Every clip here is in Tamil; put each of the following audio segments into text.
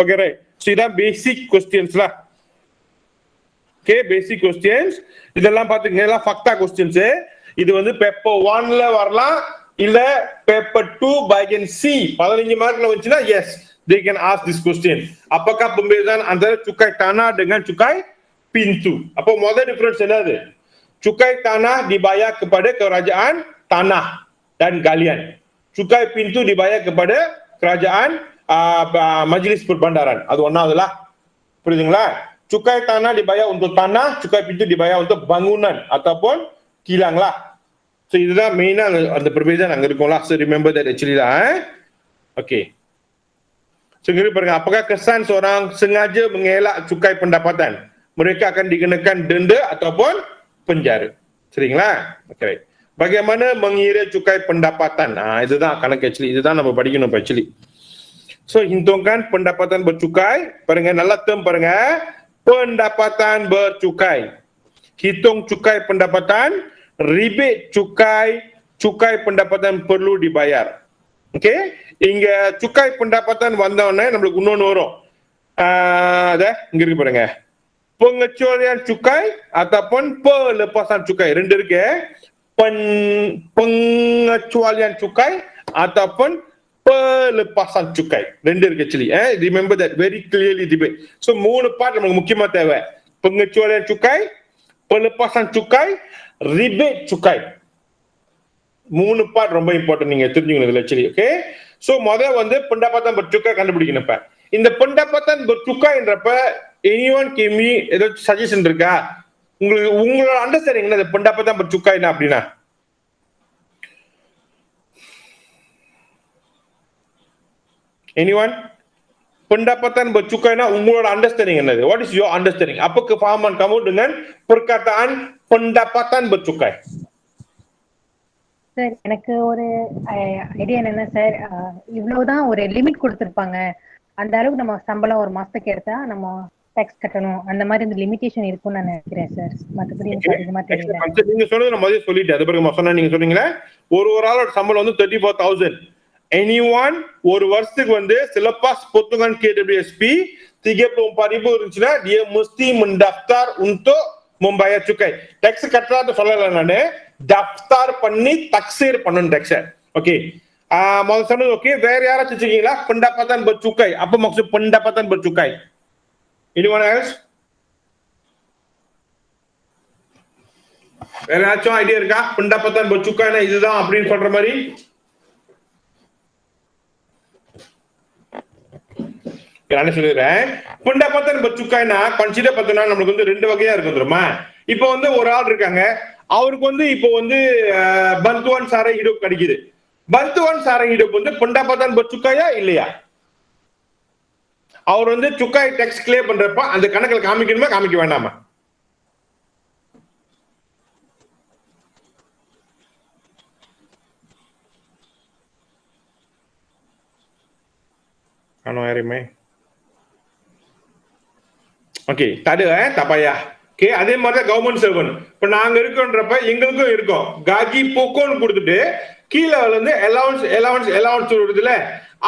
Okay, right. So இதான் basic questions lah. Okay, basic questions. இதெல்லாம் பாத்துக்கங்க, எல்லாம் ஃபக்டா questions. இது வந்து பேப்பர் 1ல வரலாம், இல்ல பேப்பர் 2 bagian C 15 மார்க்ல வந்துச்சுன்னா yes, they can ask this question. Apakah pembezaan antara cukai tanah dengan cukai pintu? Apa modal difference என்னது? Cukai tanah dibayar kepada kerajaan tanah dan galian. Cukai pintu dibayar kepada kerajaan majlis perbandaran. அது ஒண்ணாவதுல. புரியுதுங்களா? Cukai tanah dibayar untuk tanah, cukai pintu dibayar untuk bangunan ataupun kilang lah. So இதுதான் மெயினா அந்த பெர்பேஷன் அங்க இருக்கும்ல. So remember that actually lah. Okay. So ngeri paringa, apakah kesan seorang sengaja mengelak cukai pendapatan? Mereka akan dikenakan denda ataupun penjara. Seringlah. Okay. Bagaimana mengira cukai pendapatan? இதுதான் கணக்கு actually. இதுதான் நம்ம படிக்கணும் actually. So hitungkan pendapatan bercukai. Paringa நல்ல term paringa. Pendapatan bercukai. Hitung cukai pendapatan, rebate cukai, cukai pendapatan perlu dibayar. Okay? இங்க cukai pendapatan வந்தோடனே நம்மளுக்கு இன்னொன்று வரும். இங்க இருக்கு பாருங்க, pengecualian cukai ataupun pelepasan cukai. ரெண்டு இருக்கு. Pengecualian cukai ataupun pelepasan cukai. ரெண்டு இருக்கு actually. Remember that very clearly debate. So மூணு part நமக்கு முக்கியமா தேவை. Pengecualian cukai, pelepasan cukai, rebate cukai. மூணு part ரொம்ப இம்பார்ட்டன்ட், நீங்க தெரிஞ்சுக்கணும் actually. Okay? So முதல்ல வந்து pendapatan bercukai கண்டுபிடிக்கணும். இப்ப இந்த pendapatan bercukaiன்றப்ப anyone give me ஏதாவது சஜஷன் இருக்கா? உங்களோட அண்டர்ஸ்டாண்டிங் என்ன pendapatan bercukaiனா அப்படின்னா? Anyone? Pendapatan bercukaiனா உங்களோட அண்டர்ஸ்டாண்டிங் என்னது? What is your understanding? Apa kefahaman kamu dengan perkataan pendapatan bercukai? Sir, எனக்கு ஒரு ஐடியா என்னன்னா சார், இவ்வளவுதான் ஒரு லிமிட் கொடுத்திருப்பாங்க, அந்த அளவுக்கு நம்ம சம்பளம் ஒரு மாசத்துக்கு எடுத்தா நம்ம டாக்ஸ் கட்டணும், அந்த மாதிரி இந்த லிமிட்டேஷன் இருக்கும்னு நான் நினைக்கிறேன் சார். மற்றபடி எனக்கு அதிகமா தெரியல. நீங்க சொன்னது நான் முதல்ல சொல்லிட்டேன். அது பிறகு சொன்னா நீங்க சொன்னீங்களே ஒரு ஆளோட சம்பளம் வந்து 34,000. Anyone ஒரு வருஷத்துக்கு வந்து selepas potongan KWSP 34,000 இருந்துச்சுன்னா dia mesti mendaftar untuk membayar cukai. Tax கட்டறாத சொல்லல, நானு daftar பண்ணி taksir பண்ணனும் tax. ஓகே, முதல்ல சொன்னது ஓகே. வேற யாராச்சும் வச்சிருக்கீங்களா pendapatan bercukai? apa maksud pendapatan bercukai? Anyone else? வேற யாராச்சும் ஐடியா இருக்கா? pendapatan bercukaiனா இதுதான் அப்படின்னு சொல்ற மாதிரி? நான் சொல்லிடுறேன். pendapatan bercukaiனா கன்சிடர் பார்த்தோம்னா நமக்கு வந்து ரெண்டு வகையா இருக்கும் தெரியுமா? இப்போ வந்து ஒரு ஆள் இருக்காங்க, அவருக்கு வந்து இப்போ வந்து bantuan sara hidup கிடைக்குது. bantuan sara hidup வந்து pendapatan bercukaiயா இல்லையா? அவர் வந்து சுக்காய் டாக்ஸ் கிளியர் பண்றப்ப அந்த கணக்குல காமிக்கணுமா காமிக்க வேண்டாமா? Ano யாருமே? ஓகே, தடு tak payah. ஓகே, அதே மாதிரி தான் கவர்மெண்ட் சர்வன்ட். இப்ப நாங்க இருக்கோன்றப்ப எங்களுக்கும் இருக்கும் காஜி போக்கோன்னு கொடுத்துட்டு கீழே வந்து அலவன்ஸ் வருதுல,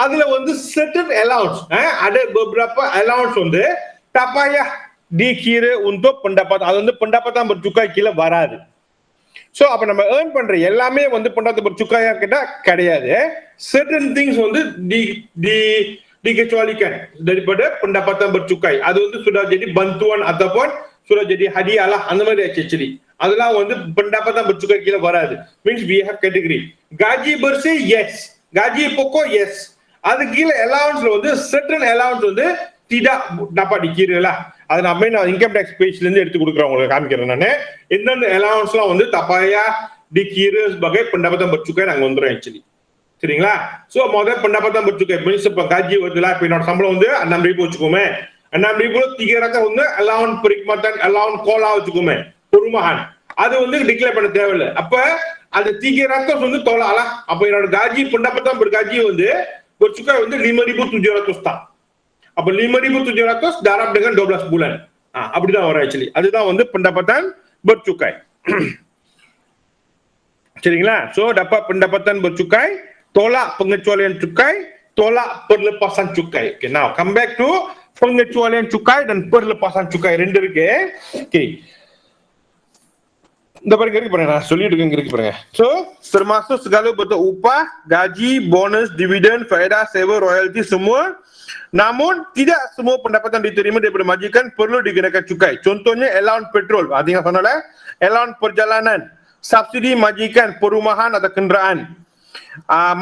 அதுல வந்து certain allowance, ada beberapa allowance வந்து tak payah dikira untuk pendapatan. அது வந்து pendapatan bercukai கீழே வராது. சோ அப்ப நம்ம earn பண்ற எல்லாமே வந்து pendapatan bercukai கேட்டா கிடையாது. certain things வந்து dikecualikan daripada pendapatan bercukai. அது வந்து sudah jadi bantuan ataupun sudah jadi hadiah lah, அந்த மாதிரி actually. அதெல்லாம் வந்து pendapatan bercukai கீழ வராது. Means we have category. Gaji bersih yes, gaji pokok yes. அது கீழ allowance வந்து certain allowance வந்து tidak dapat dikira lah. அது நான் இன்கம் டாக்ஸ் பேஜ்ல இருந்து எடுத்து கொடுக்குறேன், உங்களுக்கு காமிக்கிறேன் நானு. எந்தெந்த அலவன்ஸ்லாம் வந்து தப்பாயா dikira sebagai pendapatan bercukai நாங்க வந்துறோம் actually. சரிங்களா? சோ முதல்ல pendapatan bercukai மீன்ஸ் இப்ப காஜி வருதுல, இப்ப என்னோட சம்பளம் வந்து 6,000 வச்சுக்கோமே, 6,000 300 வந்து allowance perkhidmatan allowance call வச்சுக்கோமே perumahan, அது வந்து டிக்ளேர் பண்ண தேவையில்லை. அப்ப அந்த 300 வந்து tolak lah. அப்ப என்னோட காஜி pendapatan bergaji வந்து bercukai வந்து 5,700 தான். அப்ப 5,700 darab dengan 12 bulan. அப்படிதான் வரும் actually. அதுதான் வந்து pendapatan bercukai. சரிங்களா? So dapat pendapatan bercukai, tolak pengecualian cukai, tolak perlepasan cukai. Okay, now come back to pengecualian cukai dan perlepasan cukai. Rendu இருக்கு. Okay. இந்த பாருங்க இருக்கு பாருங்க, நான் சொல்லிட்டு இருக்கேன் இருக்கு பாருங்க. So, termasuk segala bentuk upah, gaji, bonus, dividen, faedah, sewa, royalty semua. Namun tidak semua pendapatan diterima daripada majikan perlu dikenakan cukai. Contohnya allowance petrol, artinya sonalah allowance perjalanan, subsidi majikan perumahan atau kenderaan.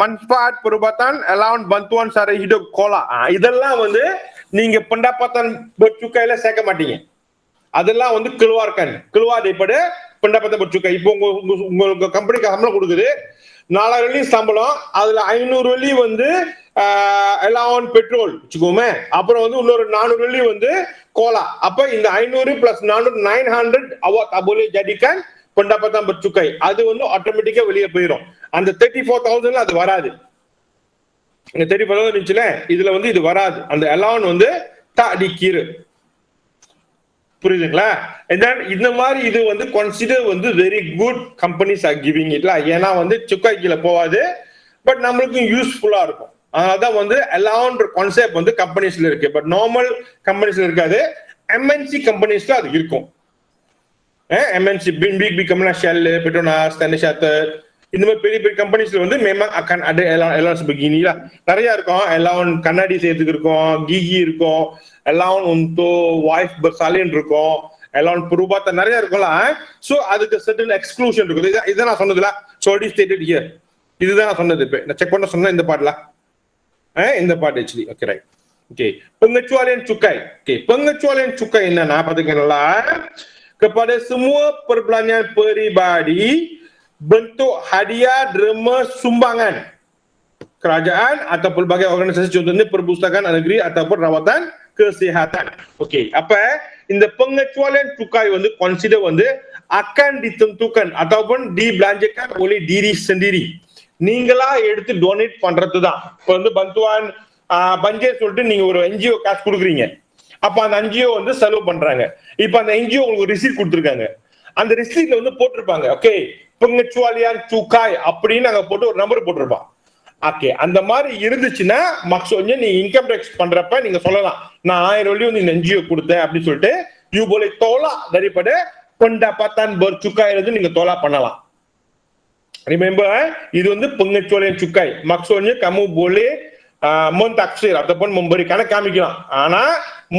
Manfaat perubatan, allowance bantuan sara hidup, kola. இதெல்லாம் வந்து நீங்க pendapatan bercukaiல சேர்க்க மாட்டீங்க. அதெல்லாம் வந்து keluar daripada pendapatan bercukai. இப்போ உங்க கம்பெனிக்கு சம்பளம் கொடுக்குது, 4000 வெள்ளி சம்பளம், அதுல 500 வெள்ளி வந்து allowance பெட்ரோல் வச்சுக்கோமே, அப்புறம் வந்து இன்னொரு 400 வெள்ளி வந்து கோலா. அப்ப இந்த 500 plus 400 900 awak tak boleh jadikan pendapatan bercukai. அது வந்து ஆட்டோமேட்டிக்கா வெளியே போயிடும். அந்த 34,000 அது வராது. இந்த 34,000 இருந்துச்சுல, இதுல வந்து இது வராது. அந்த allowance வந்து tak dikira. புரியுதுங்களா? இந்த மாதிரி இது வந்து கன்சிடர் வந்து very good companies are giving இட்ல. ஏன்னா வந்து சுக்காய் கீழே போகாது, பட் நம்மளுக்கு யூஸ்ஃபுல்லா இருக்கும். அதனாலதான் வந்து அலவுன்ற கான்செப்ட் வந்து கம்பெனிஸ்ல இருக்கு, பட் நார்மல் கம்பெனிஸ்ல இருக்காது. எம்என்சி கம்பெனிஸ்ல அது இருக்கும். MNC big company, shell, Petronas, standard charter, இந்த மாதிரி பெரிய பெரிய கம்பெனிஸ்ல வந்து memang akan ada allowance beginilah. நிறைய இருக்கும். allowance கண்ணாடி சேர்த்துக்கு இருக்கும், கீகி இருக்கும், allowance untuk wife bersalin இருக்கும், allowance perubatan நிறைய இருக்கும்ல. சோ அதுக்கு certain exclusion இருக்குது. இத நான் சொன்னதுல already stated here. இதுதான் நான் சொன்னது. இப்ப நான் செக் பண்ண சொன்ன இந்த பாட்ல இந்த பாட் actually. Okay, right. Okay, pengecualian cukai. Okay, pengecualian cukai என்னன்னா பாத்தீங்கன்னா, kepada semua perbelanjaan peribadi bentuk hadiah, derma, sumbangan kerajaan atau pelbagai organisasi, contohnya perpustakaan negeri ataupun rawatan kesihatan. Okey, apa இந்த pengecualian cukai வந்து consider வந்து akan ditentukan ataupun dibelanjakan oleh diri sendiri. நீங்களா எடுத்து டொனேட் பண்றதுதான். இப்போ வந்து பந்துவான் பஞ்சே சொல்லிட்டு நீங்க ஒரு NGO காசு கொடுக்குறீங்க, அப்ப அந்த NGO வந்து செலவு பண்றாங்க. இப்ப அந்த NGO உங்களுக்கு ரிசீட் கொடுத்துருக்காங்க, அந்த ரிசீட்ல வந்து போட்டிருப்பாங்க ஓகே pengecualian cukai அப்படின்னு அங்க போட்டு ஒரு நம்பர் போட்டிருப்பான். ஓகே, அந்த மாதிரி இருந்துச்சுன்னா maksudnya நீ இன்கம் டேக்ஸ் பண்றப்ப நீங்க சொல்லலாம், நான் 1000 வெள்ளி வந்து இந்த NGO கொடுத்தேன் அப்படின்னு சொல்லிட்டு you boleh tolak daripada pendapatan bercukai itu நீங்க tolak பண்ணலாம். Remember, இது வந்து pengecualian cukai. Maksudnya kamu boleh mentaksir ataupun memberikan காமிக்கலாம், ஆனா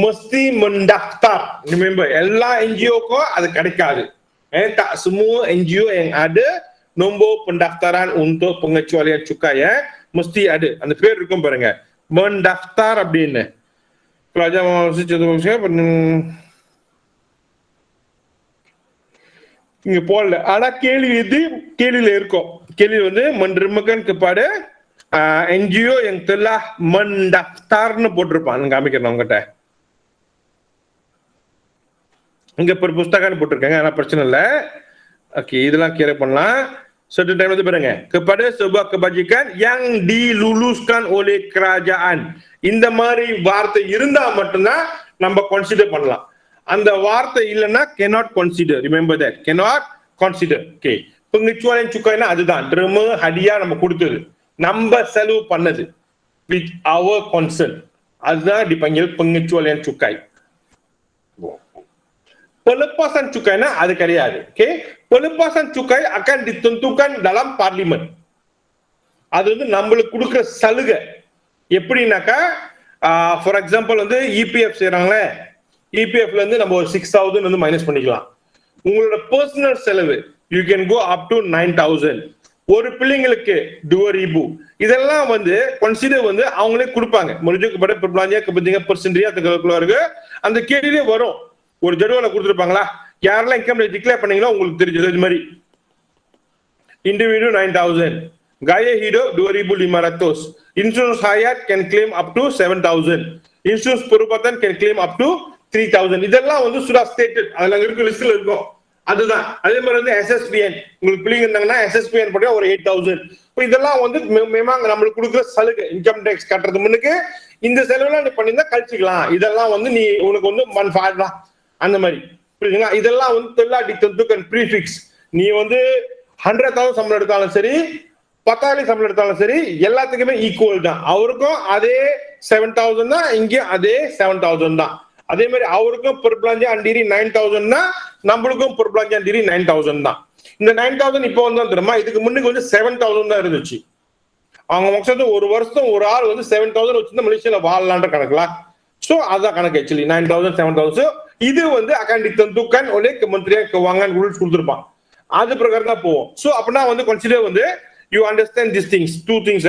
mesti mendaftar. Remember, எல்லா NGO-க்கும் அது கிடைக்காது. Tak semua NGO yang ada nombor pendaftaran untuk pengecualian cukai mesti ada. அந்த பேர் இருக்கும் பாருங்க, mendaftar அப்படின்னு. Pelajar masih contoh இங்க போடல, ஆனா கேள்வியில இருக்கும். கேள்வி வந்து menermakan kepada NGO yang telah mendaftarன்னு போட்டிருப்பான். காமிக்கிறேன் உங்ககிட்ட. இங்க perpustakaan போட்டிருக்காங்க, ஆனா பிரச்சனை இல்ல. ஓகே, இதெல்லாம் கிளியர் பண்ணலாம். certain time வந்து பாருங்க, kepada sebuah kebajikan yang diluluskan oleh kerajaan. இந்த மாதிரி வார்த்தை இருந்தா மட்டும்தான் நம்ம கன்சிடர் பண்ணலாம். அந்த வார்த்தை இல்லைன்னா cannot consider. Remember that, cannot consider. Okay, pengecualian cukaiனா அதுதான், derma, hadiah நம்ம கொடுத்தது, நம்ம செலவு பண்ணது with our consent, அதுதான் dipanggil pengecualian cukai. Pelepasan cukaiனா அது கிடையாது. Okay, pelepasan cukai akan ditentukan dalam parlimen. அது வந்து நம்மளுக்கு கொடுக்குற சலுகை. எப்படின்னாக்கா, ஃபார் எக்ஸாம்பிள் வந்து EPF செய்யறாங்களே, EPFல இருந்து நம்ம ஒரு 6,000 வந்து மைனஸ் பண்ணிக்கலாம். உங்களோட பர்சனல் செலவு you can go up to 9,000. ஒரு பிள்ளைங்களுக்கு 2,000. இதெல்லாம் வந்து கன்சிடர் வந்து அவங்களே கொடுப்பாங்க. முடிஞ்சக்கப்பட்ட பெர்பலாஞ்சியா கபதிங்க பர்சன்டேஜ் அதுக்கு அந்த கேள்வியிலே வரும். ஒரு ஜடுவலை கொடுத்துருப்பாங்களா, யாரெல்லாம் இன்கம் டேக்ஸ் டிக்ளேர் பண்ணீங்களோ உங்களுக்கு தெரிஞ்சது. இது மாதிரி individual 9,000, gaya hidup 2,500, insurance hayat can claim up to 7,000, insurance perubatan can claim up to 3,000. இதெல்லாம் வந்து சுடா ஸ்டேட்டட், அதுல இருக்க லிஸ்ட்ல இருக்கும். அதுதான். அதே மாதிரி வந்து SSBN, உங்களுக்கு பிள்ளைங்க இருந்தாங்கன்னா SSBN போட்டா ஒரு 8,000. இதெல்லாம் வந்து நம்மளுக்கு கொடுக்குற சலுகை. இன்கம் டேக்ஸ் கட்டுறது முன்னுக்கு இந்த செலவுலாம் நீ பண்ணியிருந்தா கழிச்சுக்கலாம். இதெல்லாம் வந்து நீ உனக்கு வந்து மன்ஃபாட்லாம் அந்த மாதிரி. புரியுதுங்களா? இதெல்லாம் வந்து தெல்லாட்டி தந்துக்கன் ப்ரீஃபிக்ஸ். நீ வந்து 100,000 சம்பளம் எடுத்தாலும் சரி, பத்தாளி சம்பளம் எடுத்தாலும் சரி எல்லாத்துக்குமே ஈக்குவல் தான். அவருக்கும் அதே 7,000 தான், இங்கேயும் அதே 7,000 தான். அதே மாதிரி அவருக்கும் பெர் பிளாஞ்சா அண்டிரி 9,000 தான், நம்மளுக்கும் பெர் பிளாஞ்சா அண்டிரி 9,000 தான். இந்த 9,000 இப்போ வந்து தெரியுமா, இதுக்கு முன்னுக்கு வந்து 7,000 தான் இருந்துச்சு. அவங்க மொத்தம் ஒரு வருஷம் ஒரு ஆள் வந்து 7,000 வச்சிருந்தா மலேசியால வாழலான்ற கணக்குல. சோ அதான் கணக்கு ஆக்சுவலி 9,000 7,000. இது வந்து akan ditentukan oleh Kementerian Kewangan rules கொடுத்திருப்பான். அது பிரகாரம் தான் போவோம். சோ அப்படினா வந்து கன்சிடர் வந்து you understand these things, two things.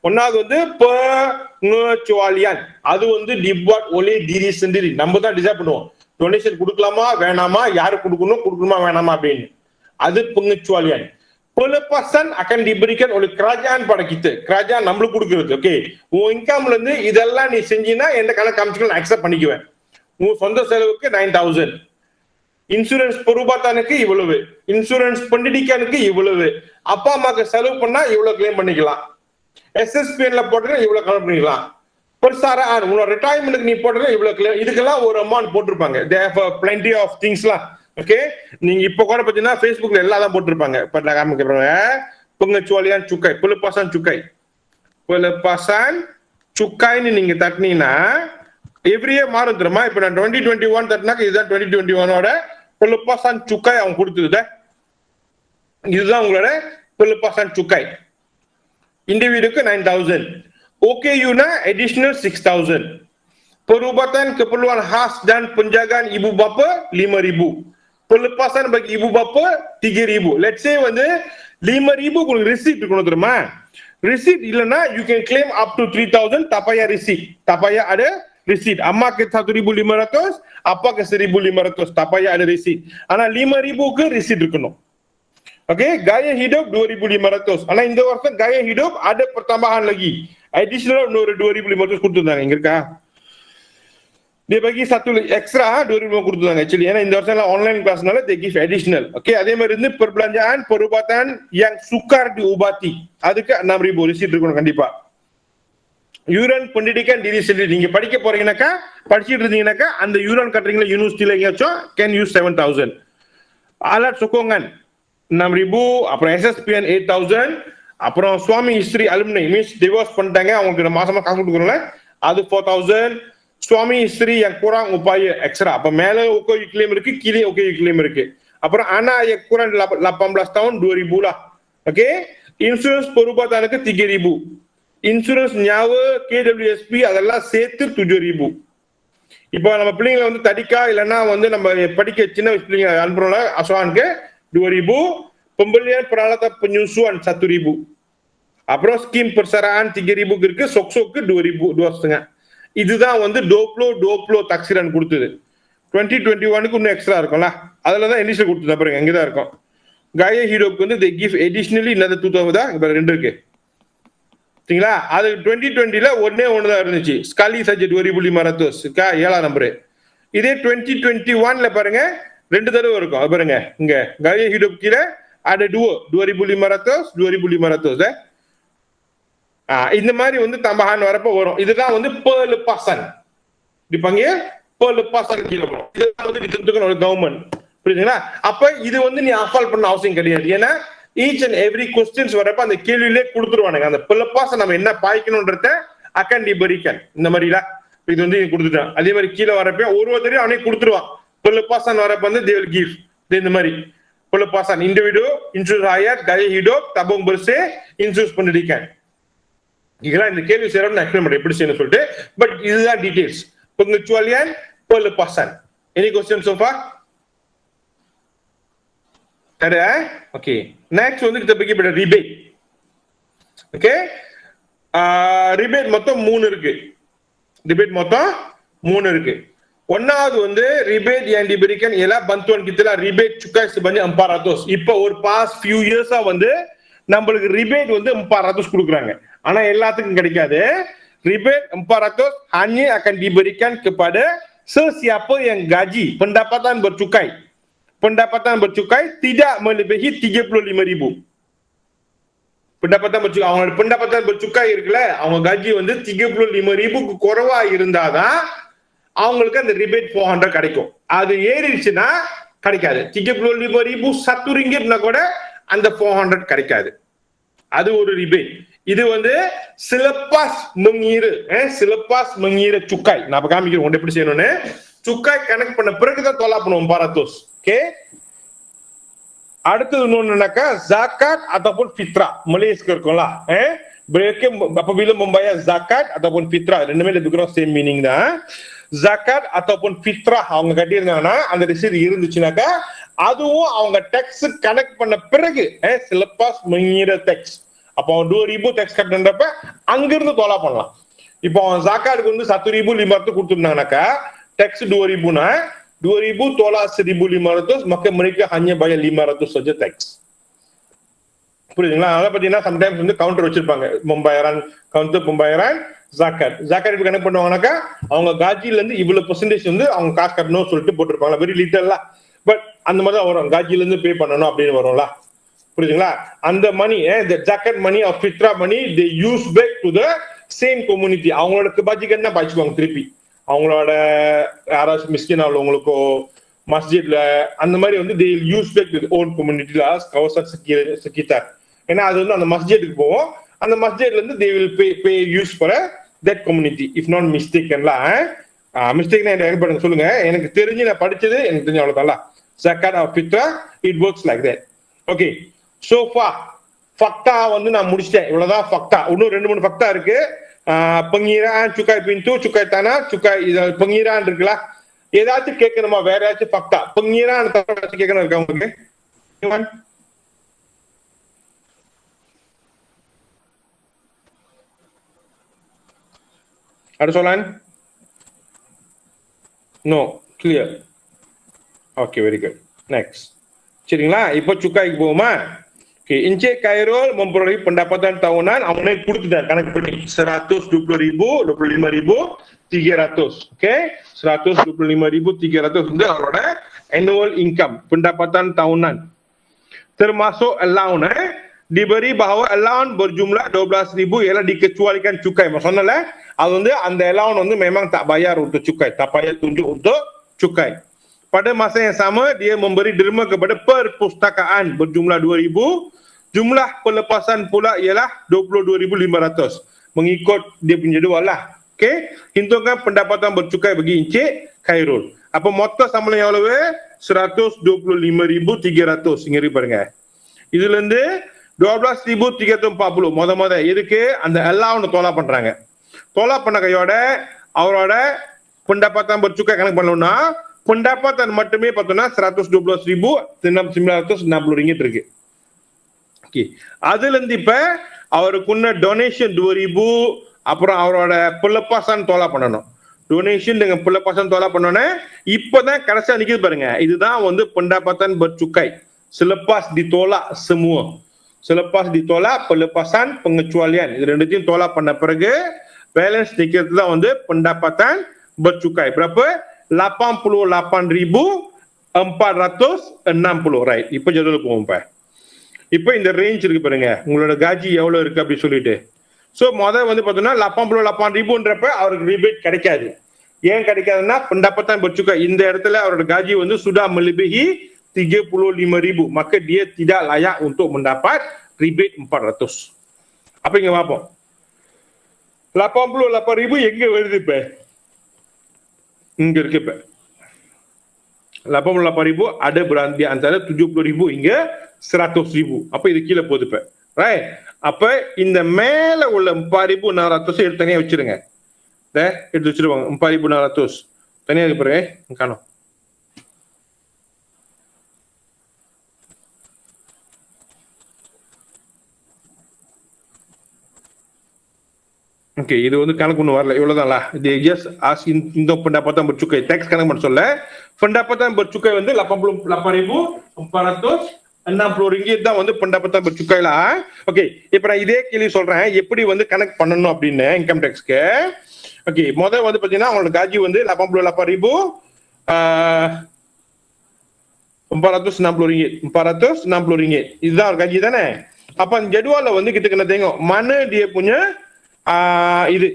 ஒன்னாவது வந்து pengecualian, அது வந்து dibuat oleh diri sendiri. நம்ம தான் டிசைட் பண்ணுவோம் டொனேஷன் கொடுக்கலாமா வேணாமா, யாரு கொடுக்கணுமா வேணாமா அப்படின்னு. அது pengecualian. Pelepasan akan diberikan oleh kerajaan pada kita. Kerajaan நம்மளுக்கு கொடுக்கிறது. ஓகே, உன் இன்கம்ல இருந்து இதெல்லாம் நீ செஞ்சினா என்ன கணக்கு காமிச்சுக்கலாம், நான் அக்செப்ட் பண்ணிக்குவேன். உன் சொந்த செலவுக்கு 9,000, இன்சூரன்ஸ் பொறுப்பாத்தானுக்கு இவ்வளவு, இன்சூரன்ஸ் பண்டிடிக்கானுக்கு இவ்வளவு, அப்பா அம்மாக்கு செலவு பண்ணா இவ்வளவு கிளைம் பண்ணிக்கலாம், SSPNல போட்டா இவ்வளவு கிளைம் பண்ணிக்கலாம், பெருசாரன் உன்னோட ரிட்டையர்மெண்ட்டுக்கு நீ போட்டா இவ்வளவு கிளைம், இதுக்கெல்லாம் ஒரு அமௌண்ட் போட்டிருப்பாங்க. They have plenty of things lah. Okay, நீங்க இப்ப கூட பாத்தீங்கன்னா Facebookல எல்லாம் போட்டிருப்பாங்க. இப்ப நான் காமிக்கிறேன். pengecualian cukai, pelepasan cukai, pelepasan cukaiன்னு நீங்க தட்டினீங்கன்னா எவ்ரி இயர் மாறும் தெரியுமா. இப்ப நான் 2021 தட்டினாக்க இதுதான் 2021ஓட pelepasan cukai அவங்க கொடுத்தது. இதுதான் உங்களோட pelepasan cukai. இண்டிவிஜுவலுக்கு 9,000, OKU-னா additional 6,000, perubatan keperluan khas dan penjagaan ibu bapa 5,000, pelepasan bagi ibu bapa 3,000. Let's say வந்து 5,000 உங்களுக்கு receipt இருக்கணும் தெரியுமா. receipt இல்லனா you can claim up to 3,000 tak payah receipt, tak payah ada receipt. அம்மாக்கு 1,500, அப்பாக்கு 1,500, tak payah ada receipt. ஆனா 5,000க்கு receipt இருக்கணும். Okay, gaya hidup 2,500. ஆனா இந்த வருஷம் gaya hidup ada pertambahan lagi, additional இன்னொரு 2,500 கொடுத்திருந்தாங்க. இங்க இருக்கா, dia bagi satu extra 2,000 கொடுத்தாங்க actually. ஏன்னா இந்த வருஷம் எல்லாம் ஆன்லைன் கிளாஸ்னால they give additional. ஓகே, அதே மாதிரி இருந்து perbelanjaan perubatan yang sukar diobati, அதுக்கு 6,000 receipt இருக்கணும் கண்டிப்பா. யூரன் pendidikan diri sendiri, நீங்க படிக்க போறீங்கனாக்கா படிச்சிட்டு இருந்தீங்கனாக்கா அந்த யூரன் கட்டுறீங்களா யூனிவர்சிட்டில எங்கேயாச்சும் can use 7,000. alat sokongan 6,000, அப்புறம் SSPN 8,000, அப்புறம் சுவாமி இஸ்திரி அலுமினி மீன்ஸ் டிவோர்ஸ் பண்ணிட்டாங்க அவங்களுக்கு மாசமா காசு கொடுக்குறோம்ல அது 4,000. சுவாமி இஸ்திரி yang kurang upaya extra, அப்ப மேல OKU claim இருக்கு, கீழே OKU claim இருக்கு. அப்புறம் anak yang kurang 18 tahun 2,000 lah. Okay, insurance பொறுப்பாத்தானுக்கு 3,000, இன்சூரன்ஸ் nyawa KWSP அதெல்லாம் சேர்த்து 7,000. இப்போ நம்ம பிள்ளைங்களை வந்து தடிக்கா இல்லைன்னா வந்து நம்ம படிக்க சின்ன வயசு பிள்ளைங்க அனுப்புறோம்ல அசவானுக்கு 2,000, pembelian peralatan penyusuan 1,000, அப்புறம் ஸ்கீம் persaraan 3,000 இருக்கு, சொக்ஸோக்கு 2,000 2,500. இதுதான் வந்து டோப்ளோ தக்சிரன் கொடுத்தது. 2021க்கு இன்னும் எக்ஸ்ட்ரா இருக்கும்ல, அதுல தான் இனிஷியல் கொடுத்தது பாருங்க, அங்கதான் இருக்கும். gaya hidupக்கு வந்து they give additionally another 2,000 தான் இப்ப 2 இருக்கு சரிங்களா. அது 2020ல ஒண்ணே தான் இருந்துச்சு, ஸ்காலி சஜ் 2,500 7ஆம் நம்பர். இதே 2021ல பாருங்க 2 தடவை இருக்கும். அது பாருங்க இங்க gaya hidup கீழே ada 2,500 2,500. இந்த மாதிரி வந்து தம்பஹான் வரப்ப வரும். இதுதான் வந்து pelepasan dipanggil pelepasan கீழே வரும். இதுதான் வந்து ditentukan oleh government. புரியுதுங்களா? அப்ப இது வந்து நீ அஃபால் பண்ண அவசியம் கிடையாது. ஏன்னா each and every questions வரப்ப அந்த கேள்வியிலே கொடுத்துருவானுங்க. அந்த pelepasan நம்ம என்ன பாய்க்கணும்ன்றத akan diberikan இந்த மாதிரில இது வந்து கொடுத்துட்டான். அதே மாதிரி கீழே வரப்ப ஒருத்தரையும் அவனே கொடுத்துருவான். pelepasan வரப்ப வந்து they will give இந்த மாதிரி pelepasan individu, insurans hayat, gaya hidup, tabung bersih, insurans pendidikan. இதெல்லாம் இந்த கேள்வி சேரணும் நான் எக்ஸ்பிளைன் பண்றேன் எப்படி செய்யணும்னு சொல்லிட்டு. பட் இதுதான் details. pengecualian, pelepasan. Any questions so far? ada okay, next வந்து kita pergi pada rebate. okay, rebate மொத்தம் 3 இருக்கு. rebate மொத்தம் 3 இருக்கு. ஒன்னாவது வந்து rebate yang diberikan ialah bantuan kita lah, rebate cukai sebanyak 400. இப்ப ஒரு past few years-ஆ வந்து நம்மளுக்கு rebate வந்து 400 கொடுக்குறாங்க. ஆனா எல்லாத்துக்கும் கிடைக்காது. rebate 400 hanya akan diberikan kepada sesiapa yang gaji pendapatan bercukai tidak melebihi 35,000. pendapatan bercukai இருக்குல்ல, அவங்க காஜி வந்து 35,000க்கு குறைவா இருந்தாதான் அவங்களுக்கு அந்த ரிபேட் 400 கிடைக்கும். அது ஏறிடுச்சுன்னா கிடைக்காது. 35,000 1 ringgitனா கூட அந்த 400 கிடைக்காது. அது ஒரு rebate. இது வந்து selepas mengira cukai. நான் அப்ப காமிக்கிறேன் ஒன்று எப்படி செய்யணும்னு. cukai கனெக்ட் பண்ண பிறகுதான் தொலா பண்ணுவோம் 400. ஓகே, அடுத்தது இன்னொன்னுனாக்கா zakat ataupun fitrah. Malaysia இருக்கும்ல, mereka apabila membayar zakat ataupun fitrah, ரெண்டுமே lebih kurang same meaning தான். zakat ataupun fitrah அவங்க கட்டியிருந்தாங்கன்னா அந்த ரிசீட் இருந்துச்சுனாக்கா அதுவும் அவங்க டேக்ஸ் கனெக்ட் பண்ண பிறகு selepas mengira tax. அப்போ 2000 டேக்ஸ் கட்டுறப்ப அங்கிருந்து தொலா பண்ணலாம். இப்போ ஜாக்காட்டுக்கு வந்து 1,500 கொடுத்துருந்தாங்கனாக்கா tax 2000 2000 tolak 1,500, maka mereka hanya bayar 500 saja tax. புரியுதுங்களா? அதனால பாத்தீங்கன்னா சம்டைம்ஸ் வந்து கவுண்டர் வச்சிருப்பாங்க, கவுண்டர் பம்பாயிரம் ஜாக்காட். ஜாக்காட் எப்படி கனெக்ட் பண்ணுவாங்கனாக்கா அவங்க காஜில இருந்து இவ்வளவு பெர்சன்டேஜ் வந்து அவங்க காசு கட்டணும்னு சொல்லிட்டு போட்டிருப்பாங்க, வெரி லிட்டல்ல. பட் அந்த மாதிரி தான் வரும், காஜில இருந்து பே பண்ணணும் அப்படின்னு வரும்ல. புரியுதுங்களா? அந்த மணி, the zakat money or fitra money, they use back to the same community. அவங்களோட kebajikan தான் பாய்ச்சுவாங்க திருப்பி. அவங்களோட யாராச்சும் மிஸ்கின் உள்ளவங்களுக்கோ மஸ்ஜித்ல அந்த மாதிரி வந்து they use back to the own community kawasan sekitar. ஏன்னா அது வந்து அந்த மஸ்ஜிதுக்கு போவோம், அந்த மஸ்ஜித்ல இருந்து they will pay use for that community if not mistakenல. மிஸ்டேக் என்ன பண்ணுங்க சொல்லுங்க, எனக்கு தெரிஞ்சு நான் படிச்சது எனக்கு தெரிஞ்ச அவ்வளவுதான். zakat or fitra, it works like that. Okay, so far ஃபக்டா வந்து நான் முடிச்சிட்டேன், இவ்வளவுதான் ஃபக்டா. இன்னும் 2-3 ஃபக்டா இருக்கு. பங்கீரான், cukai pintu, cukai tanah, cukai pengiraan இருக்குல்ல, ஏதாச்சும் கேட்கணுமா? வேற ஏதாச்சும் ஃபக்டா பங்கீரான் கேட்கணும் இருக்கா உங்களுக்கு? ada soalan? No, clear. Okay, very good. Next. சரிங்களா? இப்போ cukai போமா. Okay, Encik Khairul memperoleh pendapatan tahunan, அவனே கொடுத்துட்டார் கணக்கு பண்ணி 120,000, 25,000, 300. Okay, 125,300 வந்து அவரோட annual income, pendapatan tahunan. Termasuk allowance, diberi bahawa allowance berjumlah 12,000 ialah dikecualikan cukai. Maksudnya அது வந்து அந்த allowance வந்து memang tak bayar untuk cukai, tak payah tunjuk untuk cukai. Pada masa yang sama, dia memberi derma kepada perpustakaan berjumlah 2,000. Jumlah pelepasan pula ialah 22,500. Mengikut dia punya jadual lah. Okay? Hitungkan pendapatan bercukai bagi Encik Khairul. Apa மொத்த சம்பளம் எவ்வளவு? 125,300. இங்க இருக்கு பாருங்க. இதுல இருந்து 12,340 முத எதுக்கு? அந்த allowance தொலா பண்றாங்க. தொலா பண்ண கையோட அவரோட pendapatan bercukai கணக்கு பண்ணணும்னா pendapatan மட்டுமே பார்த்தோம்னா 112,960 ringgit இருக்கு. ஓகே, அதுல இருந்து இப்ப அவருக்குள்ள டொனேஷன் 2,000, அப்புறம் அவரோட புலப்பாசன் தொலா பண்ணணும். டொனேஷன் dengan புலப்பாசன் தொலா பண்ணோன்னே இப்பதான் கடைசியா நிக்குது பாருங்க, இதுதான் வந்து pendapatan bercukai selepas ditolak semua. Selepas ditolak pelepasan pengecualian, இது ரெண்டுத்தையும் தொலா பண்ண பிறகு பேலன்ஸ் நிக்கிறது தான் வந்து pendapatan bercukai. berapa? 88,460. ரைட், இப்ப ஜெனரல் போவோம். இப்ப இந்த ரேஞ்ச் இருக்கு பாருங்க, உங்களோட காஜி எவ்வளவு இருக்கு அப்படி சொல்லிட்டு. சோ முதல் வந்து பாத்தீங்கன்னா 88,800ன்றப்ப அவருக்கு ரிபேட் கிடைக்காது. ஏன் கிடைக்காதுன்னா pendapatan bercukai இந்த இடத்துல அவரோட காஜி வந்து sudah melebihi 35,000, maka dia tidak layak untuk mendapat rebate 400. அப்ப இங்க பாப்போம் 88,000 எங்க வருது? இப்ப இங்க இருக்கு. இப்ப 88,000 ada berada antara 70,000 hingga 100,000. அப்ப இது கீழே போகுது இப்ப. ரைட், அப்ப இந்த மேல உள்ள 4,400 எடுத்து தனியா வச்சிருங்க. எடுத்து வச்சிருவாங்க 4,400 தனியா இருக்கு பாருங்க, காணோம். ஓகே, இது வந்து கணக்கு ஒண்ணு வரல, இவ்வளவுதான்ல. இது ஜஸ்ட் ஆஸ் இந்த pendapatan bercukai tax கணக்கு பண்ண சொல்ல. pendapatan bercukai வந்து 88,460 ringgit தான் வந்து pendapatan bercukai lah. ஓகே, இப்போ நான் இதே கேள்வி சொல்றேன் எப்படி வந்து கனெக்ட் பண்ணணும் அப்படின்னு இன்கம் டாக்ஸ்க்கு. ஓகே, முதல்ல வந்து பாத்தீங்கன்னா அவங்களோட காஜி வந்து 88,460 ringgit. 460 ringgit இதுதான் ஒரு காஜி தானே. அப்ப அந்த ஜெடுவால வந்து kita kena tengok mana dia punya இது.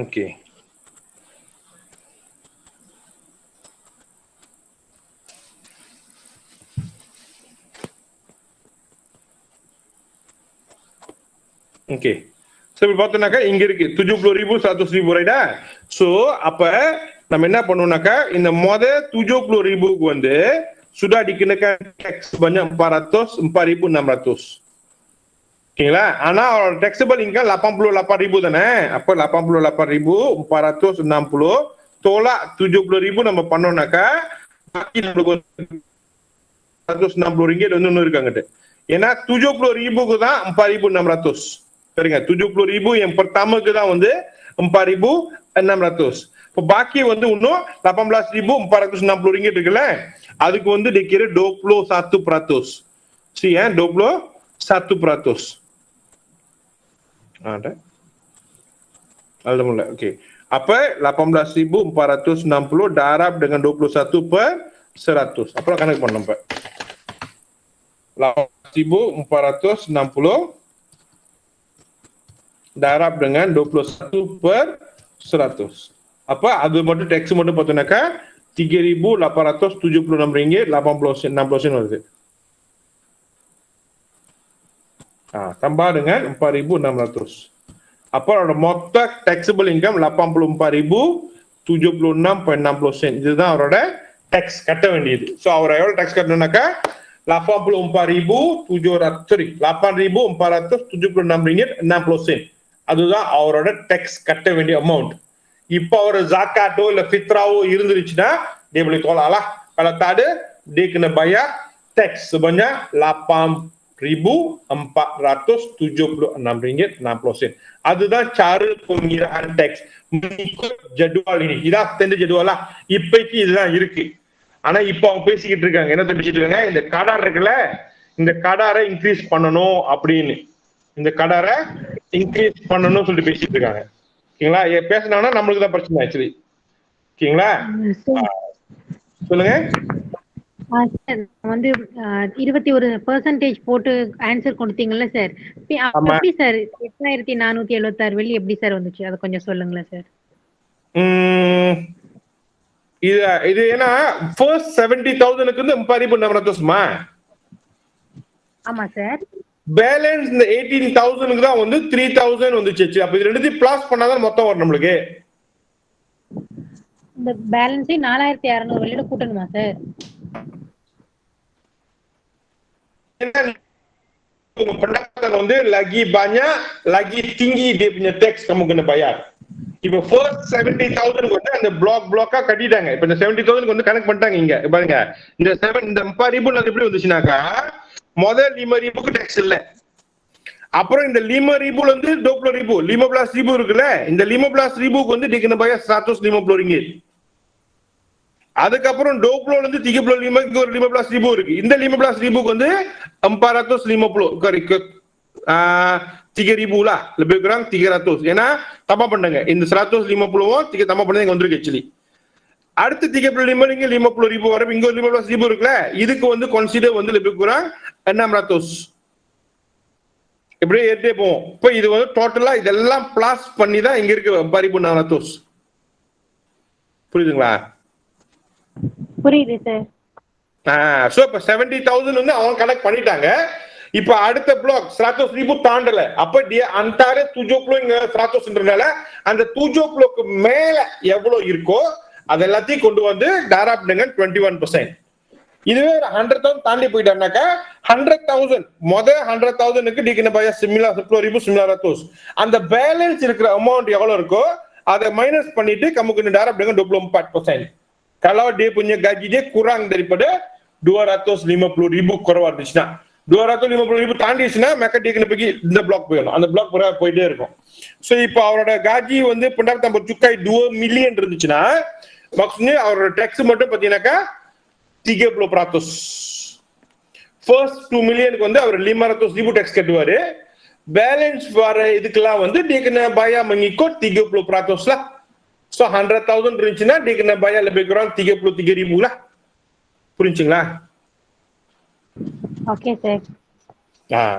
Okay, okay. ஸோ இப்போ பார்த்தோம்னாக்கா இங்க இருக்கு 70,000 100,000 ரைட்டா. ஸோ அப்ப நம்ம என்ன பண்ணுவோம்னாக்கா இந்த 70,000 வந்து sudah dikenakan tax sebanyak 404,600. ஓகேங்களா. ஆனா அவரோட taxable income 88,000 தானே. அப்ப 88,460 tolak 70,000 நம்ம பண்ணோம்னாக்கா பாக்கி நம்மளுக்கு 160 ringgit வந்து இன்னும் இருக்காங்க. ஏன்னா 70,000 தான் 4,600. சரிங்க. 70,000 yang pertama தான் வந்து 4,600. இப்போ பாக்கி வந்து இன்னும் 18,460 ringgit இருக்குல்ல, அதுக்கு வந்து dikira 21%. See ya, 21%. Ada. Alhamdulillah. Okey. Apa 18,460 darab dengan 21%. Apa kena pon nampak? 18,460 darab dengan 21%. Apa அது மட்டும் டேக்ஸ் மட்டும் பார்த்தோம்னாக்கா 3,876 ringgit 60 sen வருது. Tambah dengan 4,600. அப்ப அதோட மொத்த taxable income 84,076.60 sen. இதுதான் அவரோட டேக்ஸ் கட்ட வேண்டியது. சோ அவர் எவ்வளவு டேக்ஸ் கட்டணும்னாக்கா 8,476 ringgit 60 sen. அதுதான் அவரோட டேக்ஸ் கட்ட வேண்டிய அமௌண்ட். இப்போ அவர் ஜாக்காட்டோ இல்ல ஃபித்ராவோ இருந்துச்சுன்னா dia boleh tolak lah. Kalau tak ada dia kena bayar tax sebanyak 8,476 ringgit 60 sen. அதுதான் cara pengiraan tax mengikut jadual ini. இதான் ஸ்டாண்டர்ட் ஜெடுவலா இப்போதைக்கு இதுதான் இருக்கு. ஆனா இப்போ அவங்க பேசிக்கிட்டு இருக்காங்க, என்ன பேசிட்டு இருக்காங்க, இந்த கடார் இருக்குல்ல, இந்த கடாரை இன்க்ரீஸ் பண்ணணும் அப்படின்னு, இந்த கடாரை இன்க்ரீஸ் பண்ணணும்னு சொல்லிட்டு பேசிட்டு இருக்காங்க. ஓகேங்களா. பேசினாங்கன்னா நம்மளுக்கு தான் பிரச்சனை ஆக்சுவலி. ஓகேங்களா. சொல்லுங்க. வந்து 21% போட்டு ஆன்சர் கொடுத்தீங்கல்ல சார், எப்படி சார் 8,476 வெள்ளி எப்படி சார் வந்துச்சு, அதை கொஞ்சம் சொல்லுங்களேன் சார். இது ஏன்னா ஃபர்ஸ்ட் 70,000க்கு வந்து 4,600. ஆமா சார். பேலன்ஸ் இந்த 18,000க்கு தான் வந்து 3,000 வந்துச்சு. அப்ப இது ரெண்டுத்தையும் பிளஸ் பண்ணாதான் மொத்தம் வரும் நம்மளுக்கு. இந்த பேலன்ஸை 4,600 வெளியிட கூட்டணுமா சார்? pendapatan வந்து lagi banyak, lagi tinggi dia punya tax kamu kena bayar. இப்ப first 70,000 வந்து அந்த பிளாக்கா கட்டிட்டாங்க. இப்ப இந்த 70,000 வந்து கனெக்ட் பண்ணிட்டாங்க. இங்க பாருங்க, இந்த 4,000 எப்படி வந்துச்சுனாக்கா முதல் 5,000க்கு டாக்ஸ் இல்ல. அப்புறம் இந்த 5,000 வந்து 20,000 15,000 இருக்குல்ல, இந்த 15,000 வந்து dia kena bayar 150 ringgit. அதுக்கப்புறம் 20 இருந்து 35க்கு ஒரு 15,000 இருக்கு. இந்த 15,000 வந்து 450 3,000 lah, lebih kurang 300. ஏன்னா தப்பா பண்ணாங்க, இந்த 150 தப்பா பண்ணது இங்க வந்திருக்கு ஆக்சுவலி. அடுத்து 35 இங்க 50,000 வரும், இங்க ஒரு 15,000 இருக்குல்ல, இதுக்கு வந்து கன்சிடர் வந்து lebih kurang 600. இப்படியே ஏறிட்டே போவோம். இப்போ இது வந்து டோட்டலா இதெல்லாம் பிளஸ் பண்ணி தான் இங்க இருக்கு 4,600. புரியுதுங்களா? புரியுது சார். சோ இப்ப 70,000 வந்து அவங்க கனெக்ட் பண்ணிட்டாங்க. இப்ப அடுத்த பிளாக் 100,000 தாண்டல. அப்ப antara 70 இங்க 100,000ன்றனால அந்த 70க்கு மேல எவ்வளவு இருக்கோ அது எல்லாத்தையும் கொண்டு வந்து டாராப் dengan 21%. இதுவே 100,000 தாண்டி போயிட்டாருனாக்கா 100,000 முதல் 100,000க்கு dia kena bayar 10,900. அந்த பேலன்ஸ் இருக்கிற அமௌண்ட் எவ்வளவு இருக்கோ அதை மைனஸ் பண்ணிட்டு kamu kena darab dengan 24%. Kalau dia punya gaji dia kurang daripada 250,000 குறைவா இருந்துச்சுன்னா, 250,000 தாண்டிச்சுன்னா maka dia kena pergi இந்த பிளாக் போயிடும். அந்த பிளாக் போயிட்டே இருக்கும். சோ இப்போ அவரோட காஜி வந்து pendapatan bercukai 2 மில்லியன் இருந்துச்சுன்னா maksudnya அவரோட டாக்ஸ் மட்டும் பாத்தீங்கன்னாக்கா 30%. ஃபர்ஸ்ட் 2 மில்லியனுக்கு வந்து அவர் 500,000 டாக்ஸ் கட்டுவாரு. பேலன்ஸ் வர இதுக்கெல்லாம் வந்து dia kena bayar mengikut 30% lah. So 100,000 இருந்துச்சுன்னா dia kena bayar lebih kurang 33,000 lah. புரிஞ்சுங்களா? Okay sir.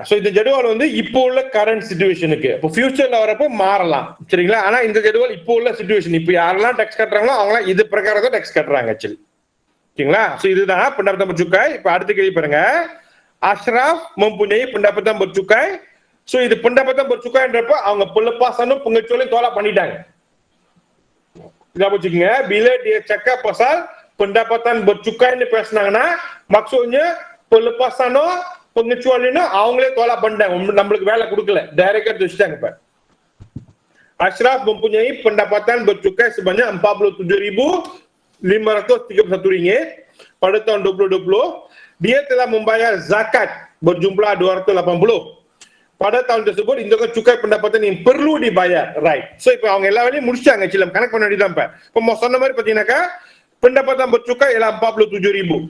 சோ இந்த ஜெடுவல் வந்து இப்போ உள்ள கரண்ட் சிச்சுவேஷனுக்கு, இப்போ ஃபியூச்சர்ல வரப்போ மாறலாம். சரிங்களா? ஆனா இந்த ஜெடுவல் இப்போ உள்ள சிச்சுவேஷன், இப்போ யாரெல்லாம் டாக்ஸ் கட்டுறாங்களோ அவங்க இது பிரகாரம் தான் டாக்ஸ் கட்டுறாங்க ஆக்சுவலி. ஓகேங்களா? சோ இதுதான் pendapatan bercukai. இப்போ அடுத்த கேள்வி பாருங்க. Ashraf mempunyai pendapatan bercukai so இது pendapatan bercukaiன்றப்ப அவங்க pelepasan pengecualian tolak பண்ணிட்டாங்க. Kita வச்சுக்கங்க, bila dia cakap pasal pendapatan bercukai ni பேசுனாங்கன்னா maksudnya pelepasan pengecualian அவங்களே tolak பண்ணிட்டாங்க, நம்மளுக்கு வேலை கொடுக்கல, டைரக்டா வச்சுட்டாங்க. இப்ப Ashraf mempunyai pendapatan bercukai sebanyak 47,531 ringgit pada tahun 2020. Dia telah membayar zakat berjumlah 280. Pada tahun tersebut இந்த cukai pendapatan yang perlu dibayar, right? So இப்ப அவங்க எல்லா வேலையும் முடிச்சாங்க, சிலம் கணக்கு பண்ண வேண்டியதான். இப்ப சொன்ன மாதிரி பாத்தீங்கன்னாக்கா pendapatan bercukai ialah 47,000.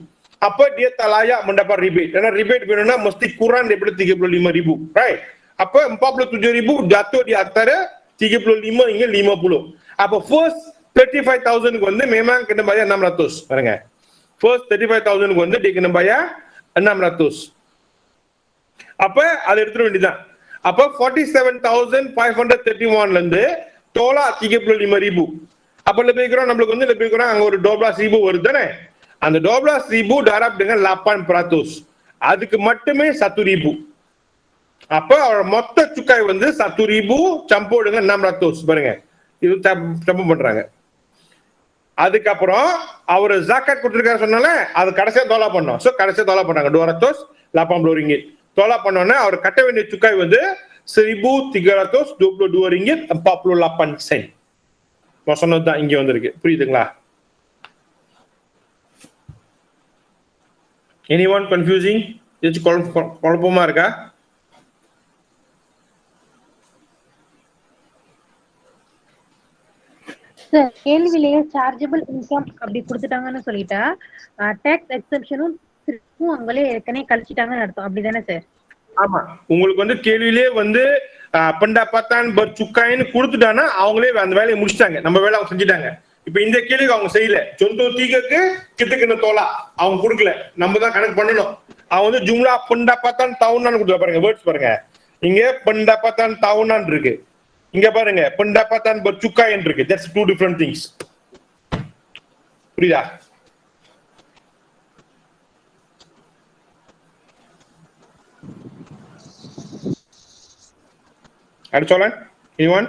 Apa dia tak layak mendapat rebate, karena rebate வேணும்னா mesti kurang daripada 35,000, right? Apa 47,000 jatuh di antara 35 hingga 50. Apa first 35,000 க்கு வந்து memang kena bayar 600. பாருங்க, first 35,000 க்கு வந்து dia kena bayar 600. அப்ப அதை எடுத்துட வேண்டியதான். அப்ப 47,531 ல இருந்து தோலா 35,000. அப்ப lebih kurang நம்மளுக்கு வந்து lebih kurang அங்க ஒரு 12,000 வருது தானே. அந்த 12,000 darab dengan 8%. அதுக்கு மட்டுமே 1,000. அப்ப மொத்த சுக்காய் வந்து 1,000 campur dengan 600. பாருங்க, இது தப்பு பண்றாங்க. அதுக்கப்புறம் அவர் zakat கொடுத்திருக்காரு சொன்னால அது கடைசியா தோலா பண்ணோம். சோ கடைசியா தோலா பண்ணாங்க 280 ringgit. தோலா பண்ணோன்னா அவர் கட்ட வேண்டிய சுக்காய் வந்து 1,322 ringgit 48 sen. சொன்னதுதான் இங்க வந்திருக்கு, புரியுதுங்களா? Anyone confusing? இது குழப்பமா இருக்கா? சார், கேள்வியிலேயே சார்ஜபிள் இன்கம் அப்படி கொடுத்துட்டாங்கன்னு சொல்லிட்டா டாக்ஸ் எக்ஸெப்ஷனும் அவங்களே ஏற்கனவே கழிச்சிட்டாங்கன்னு அர்த்தம், அப்படிதானே சார்? ஆமா, உங்களுக்கு வந்து கேள்வியிலே வந்து pendapatan bercukaiன்னு கொடுத்துட்டானா அவங்களே அந்த வேலையை முடிச்சிட்டாங்க, நம்ம வேலை அவங்க செஞ்சுட்டாங்க. இப்ப இந்த கேள்விக்கு அவங்க செய்யல. contoh 3க்கு கித்துக்கின தோலா அவங்க கொடுக்கல, நம்ம தான் கணக்கு பண்ணணும். அவங்க வந்து jumlah pendapatan tahunan கொடுத்து பாருங்க, வேர்ட்ஸ் பாருங்க. இங்க pendapatan tahunan இருக்கு, இங்க பாருங்க pendapatan bercukai இருக்கு. That's two different things. புரியுதா? அடுத்த சொல்ல anyone?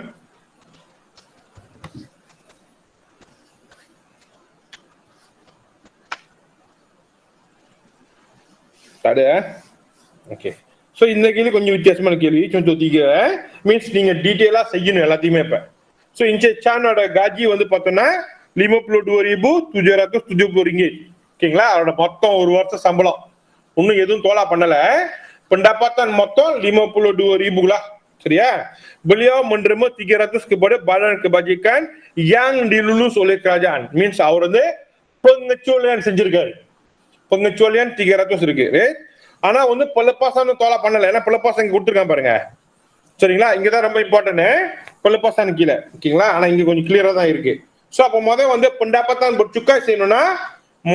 ada. Okay. So இந்த கேள்வி கொஞ்சம் வித்தியாசமான கேள்வி. contoh 3 means நீங்க டீடைலா செய்யணும் எல்லாத்தையுமே. இப்ப சோ இன்சே சானோட காஜி வந்து பார்த்தோம்னா 52,770 ringgit. ஓகேங்களா? அவரோட மொத்தம் ஒரு வருஷம் சம்பளம். இன்னும் எதுவும் தோலா பண்ணல. pendapatan மொத்தம் 52,000 lah. சரியா? beliau menerima 300 kepada badan kebajikan yang dilulus oleh kerajaan. Means அவர் வந்து pengecualian செஞ்சிருக்காரு. pengecualian 300 இருக்கு. ஆனா வந்து pelepasan தோலா பண்ணல. ஏன்னா pelepasan கொடுத்திருக்கான் பாருங்க. சரிங்களா? இங்கதான் ரொம்ப இம்பார்ட்டன்ட், pelepasan கீழ. ஓகேங்களா? ஆனா இங்க கொஞ்சம் கிளியரா தான் இருக்கு. சோ அப்ப முதல்ல வந்து pendapatan bercukai செய்யணும்னா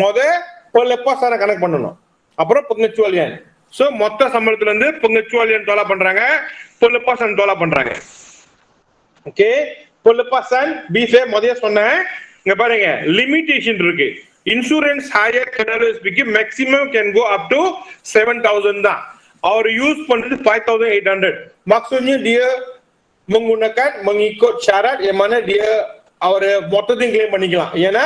முதல்ல pelepasan கனெக்ட் பண்ணணும், அப்புறம் pengecualian. சோ மொத்த சம்பளத்துல இருந்து pengecualian தோலா பண்றாங்க, pelepasan தோலா பண்றாங்க. ஓகே, pelepasan பீஃபே முதல்ல சொன்னேன். இங்க பாருங்க லிமிட்டேஷன் இருக்கு. இன்சூரன்ஸ் ஹையர் கெனரல்ஸ்க்கு maximum can go up to 7,000 தான். அவர் யூஸ் பண்றது 5,800. maksudnya dia menggunakan mengikut syarat yang mana dia அவர் மொத்தத்தையும் கிளைம் பண்ணிக்கலாம். ஏன்னா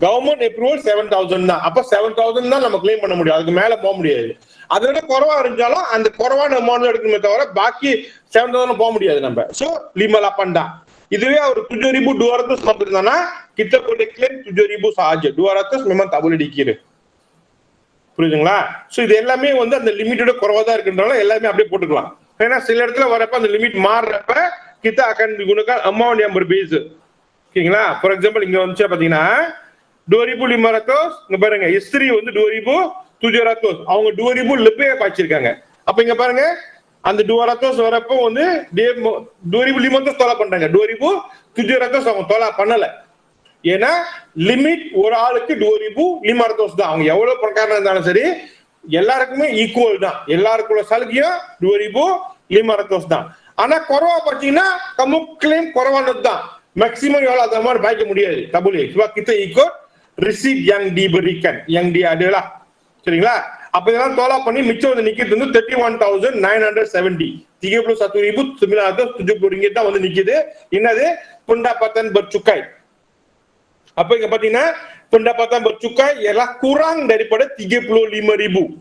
கவர்மெண்ட் அப்ரூவல் 7,000 தான். அப்ப 7,000 தான் நம்ம கிளைம் பண்ண முடியும், அதுக்கு மேல போக முடியாது. அதை விட குறைவா இருந்தாலும் அந்த குறைவான அமௌண்ட் எடுக்கணுமே தவிர பாக்கி 7,000 போக முடியாது நம்ம. சோ 58 தான். இதுவே அவர் 7,200 வந்திருந்தானா kita boleh claim 7,000 sahaja. 200 memang tak boleh dikira. புரியுதுங்களா? சோ இது எல்லாமே வந்து அந்த லிமிட்டோட குறைவா தான் இருக்குன்றனால எல்லாமே அப்படியே போட்டுக்கலாம். ஏன்னா சில இடத்துல வரப்ப அந்த லிமிட் மாறுறப்ப kita akan digunakan amount yang berbeza. ஓகேங்களா? ஃபார் எக்ஸாம்பிள் இங்க வந்து பாத்தீங்கன்னா 2,500, இங்க பாருங்க istri வந்து 2,700, அவங்க 2,000 lebih பாய்ச்சிருக்காங்க. அப்ப இங்க பாருங்க அந்த 200 வரப்போ வந்து 2,500 தோலா பண்றாங்க, 2,700 அவங்க தோலா பண்ணல. ஏன்னா லிமிட் ஒரு ஆளுக்கு 2,500 தான். அவங்க எவ்வளவு பிரகாரம் இருந்தாலும் சரி எல்லாருக்குமே ஈக்குவல் தான், எல்லாருக்குள்ள சலுகையும் 2,500 தான். ஆனா குறைவா பார்த்தீங்கன்னா kamu claim குறைவானது தான். மேக்ஸிமம் எவ்வளவு அந்த மாதிரி பாய்க்க முடியாது, தபுலே. sebab kita ikut receipt yang diberikan, yang dia ada lah. சரிங்களா? அப்ப இதெல்லாம் தோலா பண்ணி மிச்சம் வந்து நிக்கிறது வந்து 31,970. 31.970 ringgit தான் வந்து நிக்குது. என்னது pendapatan bercukai. Apa yang patina pendapatan bercukai ialah kurang daripada 35,000.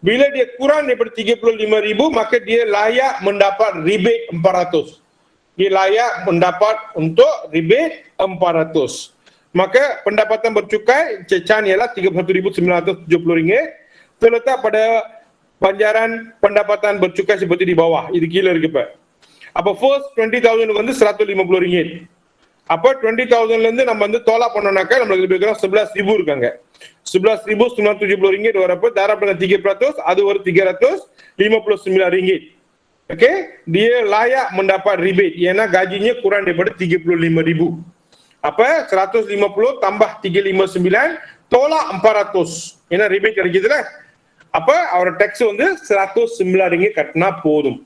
Bila dia kurang daripada 35,000 maka dia layak mendapat rebate 400. Dia layak mendapat untuk rebate 400. Maka pendapatan bercukai cecahan ialah 31.970 ringgit. Terletak pada panjaran pendapatan bercukai seperti di bawah. Itu kira iருக்கு. அப்ப first 20,000 வந்து 150 ringgit. அப்ப 20,000 ல இருந்து நம்ம வந்து தோலா பண்ணோம்னாக்கா நம்மளுக்கு இருக்கிற 11,000 இருக்காங்க. 11,970 ringgit வரப்ப darabnya 300 அது ஒரு 359 ringgit. Okey, dia layak mendapat rebate ஏன்னா gajinya kurang daripada 35,000. அப்ப 150 tambah 359 tolak 400. ஏன்னா rebate கிடைக்குதுல. அப்ப அவரோட tax வந்து 109 ringgit கட்டினா போதும்.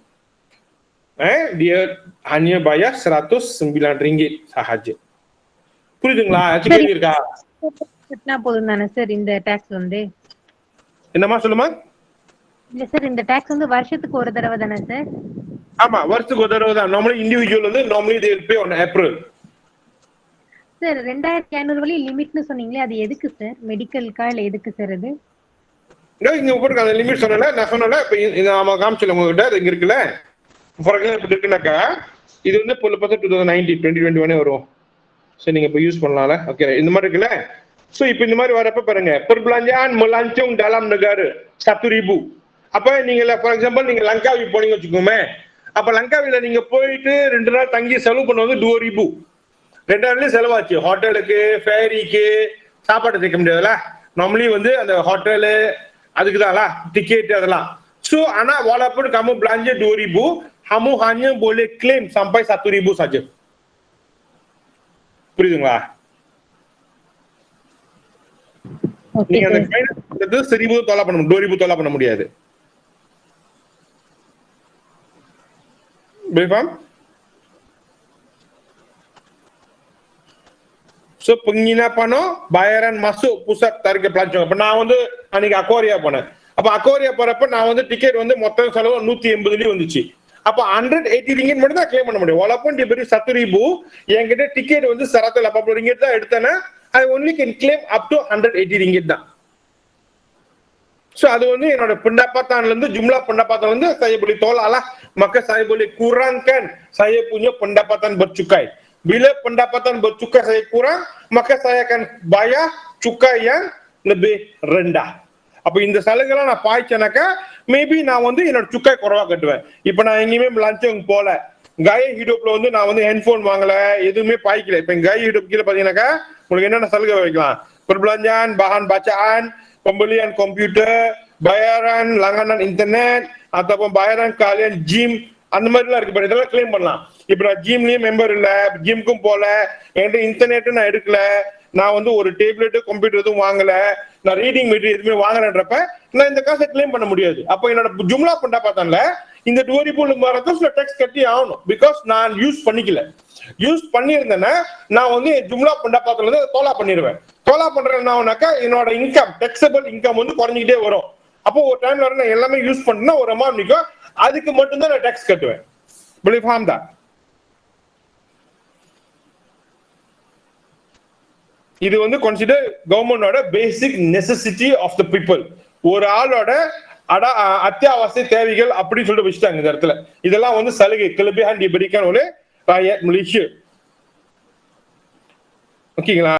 Dia hanya bayar 109 ringgit sahaja. புரியுதுங்களா? கேள்வி இருக்கா? கட்டினா போதும் தானே சார் இந்த டாக்ஸ் வந்து? என்னமா சொல்லுமா? இல்ல சார் இந்த டாக்ஸ் வந்து வருஷத்துக்கு ஒரு தடவை தானே சார்? ஆமா வருஷத்துக்கு ஒரு தடவை தான். நார்மலி இண்டிவிஜுவல் வந்து normally they will pay on April. Sir 2500 வழி லிமிட்னு சொன்னீங்களே அது எதுக்கு சார்? மெடிக்கல்க்கா இல்ல எதுக்கு சார் அது? இங்க போட்டு அந்த லிமிட் சொன்னல நான் சொன்னல இப்ப நாம காமிச்சல உங்ககிட்ட இங்க இருக்குல. ஃபார் எக்ஸாம்பிள் இருக்குனாக்கா இது வந்து இப்போ 2019 2021 வரும். சரி நீங்க இப்ப யூஸ் பண்ணலாம்ல. ஓகே இந்த மாதிரி இருக்குல்ல. சோ இப்போ இந்த மாதிரி வரப்ப பாருங்க perbelanjaan melancong dalam negara 1,000. அப்ப நீங்க ஃபார் எக்ஸாம்பிள் நீங்க லங்காவி போனீங்க வச்சுக்கோமே. அப்ப லங்காவில நீங்க போயிட்டு 2 நாள் தங்கி செலவு பண்ணுவது 2,000. 2 நாள்ல செலவாச்சு. ஹோட்டலுக்கு, ஃபேரிக்கு, சாப்பாடு தைக்க முடியாதுல. நார்மலி வந்து அந்த ஹோட்டலு அதுக்குதான்ல டிக்கெட் அதெல்லாம். So anak walaupun kamu belanja 2,000, kamu hanya boleh claim sampai 1,000 saja. புரியுதுங்களா? நீங்க அந்த ஃபைனல் 1,000 தொலை பண்ண முடியும், 2,000 தொலை பண்ண முடியாது. Boleh So penginapan bayaran masuk pusat tarik pelancong. அப்ப நான் வந்து அன்னைக்கு அக்வாரியா போனேன். அப்ப அக்வாரியா போறப்ப நான் வந்து டிக்கெட் வந்து மொத்தம் செலவு 180 வந்துச்சு. அப்ப 180 ringgit மட்டும் தான் கிளைம் பண்ண முடியும். walaupun dia beri 1,000 என்கிட்ட டிக்கெட் வந்து 180 ringgit தான் எடுத்தேன்னா I only can claim up to 180 ringgit தான். So அது வந்து என்னோட pendapatanல இருந்து jumlah pendapatanல இருந்து saya boleh tolak lah. Maka saya boleh kurangkan saya punya pendapatan bercukai. Bila pendapatan bercukai saya kurang, maka saya akan bayar cukai yang lebih rendah. அப்ப இந்த சலுகைலாம் நான் பாய்ச்சனாக்கா மேபி நான் வந்து என்னோட சுக்காய் குறைவா கட்டுவேன். இப்ப நான் எங்கேயுமே லஞ்சம் போல கய ஹிடோப்ல வந்து நான் வந்து ஹெட்போன் வாங்கல எதுவுமே பாய்க்கல. இப்ப கய ஹிடோப் கீழே பாத்தீங்கன்னாக்கா உங்களுக்கு என்னென்ன சலுகை வைக்கலாம்? perbelanjaan bahan bacaan, pembelian komputer, bayaran langganan internet ataupun bayaran kalian gym அந்த மாதிரிலாம் இருக்கு. இதெல்லாம் கிளைம் பண்ணலாம். இப்ப நான் ஜிம்லயும் மெம்பர் இல்ல, ஜிம்க்கும் போல, என்கிட்ட இன்டர்நெட்டும் நான் எடுக்கல, நான் வந்து ஒரு டேப்லெட் கம்ப்யூட்டர் எதுவும் வாங்கல, நான் ரீடிங் மெட்டீரியல் எதுவுமே வாங்கலன்றப்ப நான் இந்த காசை கிளைம் பண்ண முடியாது. அப்ப என்னோட ஜும்லா பண்டாபாத்தான்ல இந்த 2,000 டேக்ஸ் கட்டி ஆகணும். பிகாஸ் நான் யூஸ் பண்ணிக்கல. யூஸ் பண்ணியிருந்தேன்னா நான் வந்து ஜும்லா பண்டாபாத்துல இருந்து தோலா பண்ணிடுவேன். தோலா பண்றேன்னாக்கா என்னோட இன்கம் டேக்ஸபிள் இன்கம் வந்து குறைஞ்சிக்கிட்டே வரும். அப்போ ஒரு டைம்ல வர நான் எல்லாமே யூஸ் பண்ணா ஒரு அமௌண்ட் நிற்கும். அதுக்கு மட்டும்தான் நான் டேக்ஸ் கட்டுவேன். believe harm that. இது வந்து கன்சிடர் கவர்மெண்டோட basic necessity of the people. ஒரு ஆளோட அத்தியாவசிய தேவைகள் அப்படின்னு சொல்லிட்டு வச்சுட்டாங்க இந்த இடத்துல. இதெல்லாம் வந்து சலுகை kelebihan diberikan oleh rakyat Malaysia. ஓகேங்களா?